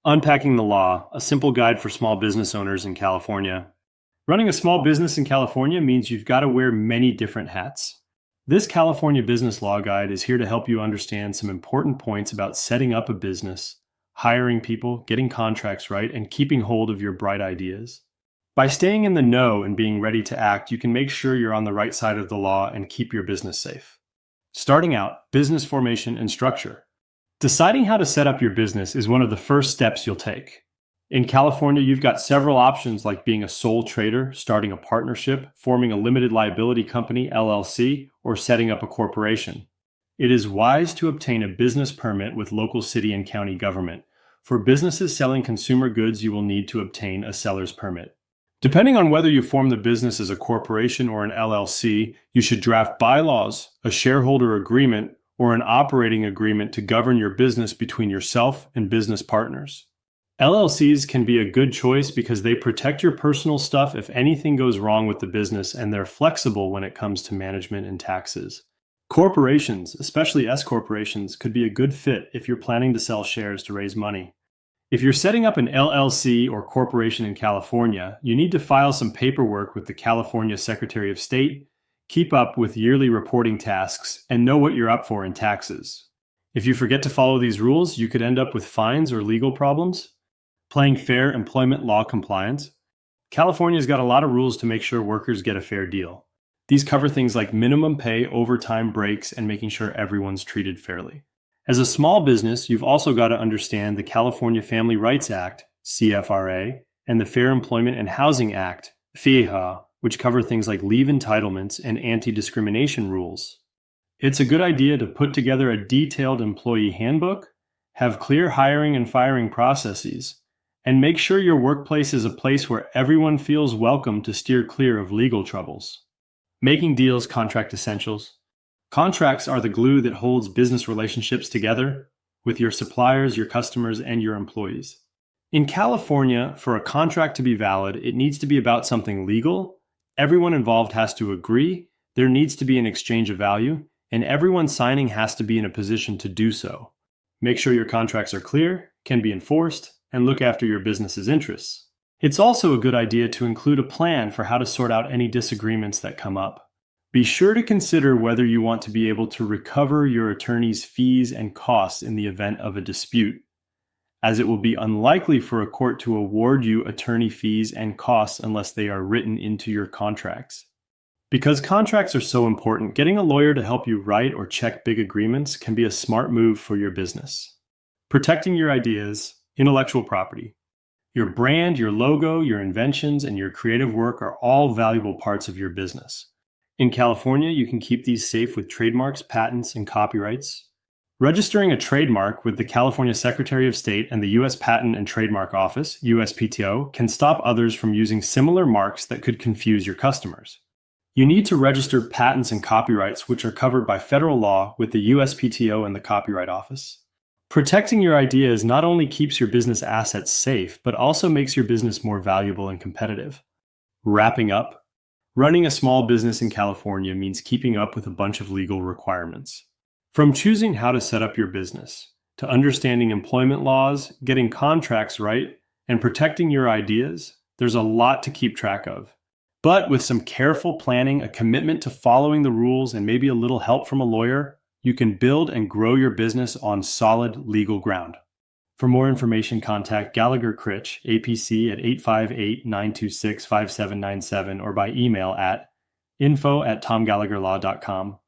Unpacking the Law, a simple guide for small business owners in California. Running a small business in California means you've got to wear many different hats. This California Business Law Guide is here to help you understand some important points about setting up a business, hiring people, getting contracts right, and keeping hold of your bright ideas. By staying in the know and being ready to act, you can make sure you're on the right side of the law and keep your business safe. Starting out, business formation and structure. Deciding how to set up your business is one of the first steps you'll take. In California, you've got several options like being a sole trader, starting a partnership, forming a limited liability company, LLC, or setting up a corporation. It is wise to obtain a business permit with local city and county government. For businesses selling consumer goods, you will need to obtain a seller's permit. Depending on whether you form the business as a corporation or an LLC, you should draft bylaws, a shareholder agreement, or an operating agreement to govern your business between yourself and business partners. LLCs can be a good choice because they protect your personal stuff if anything goes wrong with the business, and they're flexible when it comes to management and taxes. Corporations, especially S corporations, could be a good fit if you're planning to sell shares to raise money. If you're setting up an LLC or corporation in California, you need to file some paperwork with the California Secretary of State, keep up with yearly reporting tasks, and know what you're up for in taxes. If you forget to follow these rules, you could end up with fines or legal problems. Playing fair employment law compliance. California's got a lot of rules to make sure workers get a fair deal. These cover things like minimum pay, overtime breaks, and making sure everyone's treated fairly. As a small business, you've also got to understand the California Family Rights Act, CFRA, and the Fair Employment and Housing Act, FEHA, which cover things like leave entitlements and anti-discrimination rules. It's a good idea to put together a detailed employee handbook, have clear hiring and firing processes, and make sure your workplace is a place where everyone feels welcome to steer clear of legal troubles. Making deals contract essentials. Contracts are the glue that holds business relationships together with your suppliers, your customers, and your employees. In California, for a contract to be valid, it needs to be about something legal. Everyone involved has to agree, there needs to be an exchange of value, and everyone signing has to be in a position to do so. Make sure your contracts are clear, can be enforced, and look after your business's interests. It's also a good idea to include a plan for how to sort out any disagreements that come up. Be sure to consider whether you want to be able to recover your attorney's fees and costs in the event of a dispute, as it will be unlikely for a court to award you attorney fees and costs unless they are written into your contracts. Because contracts are so important, getting a lawyer to help you write or check big agreements can be a smart move for your business. Protecting your ideas, intellectual property. Your brand, your logo, your inventions, and your creative work are all valuable parts of your business. In California, you can keep these safe with trademarks, patents, and copyrights. Registering a trademark with the California Secretary of State and the U.S. Patent and Trademark Office, USPTO, can stop others from using similar marks that could confuse your customers. You need to register patents and copyrights, which are covered by federal law with the USPTO and the Copyright Office. Protecting your ideas not only keeps your business assets safe, but also makes your business more valuable and competitive. Wrapping up, running a small business in California means keeping up with a bunch of legal requirements. From choosing how to set up your business, to understanding employment laws, getting contracts right, and protecting your ideas, there's a lot to keep track of. But with some careful planning, a commitment to following the rules, and maybe a little help from a lawyer, you can build and grow your business on solid legal ground. For more information, contact Gallagher Critch, APC at 858-926-5797 or by email at info@tomgallagherlaw.com.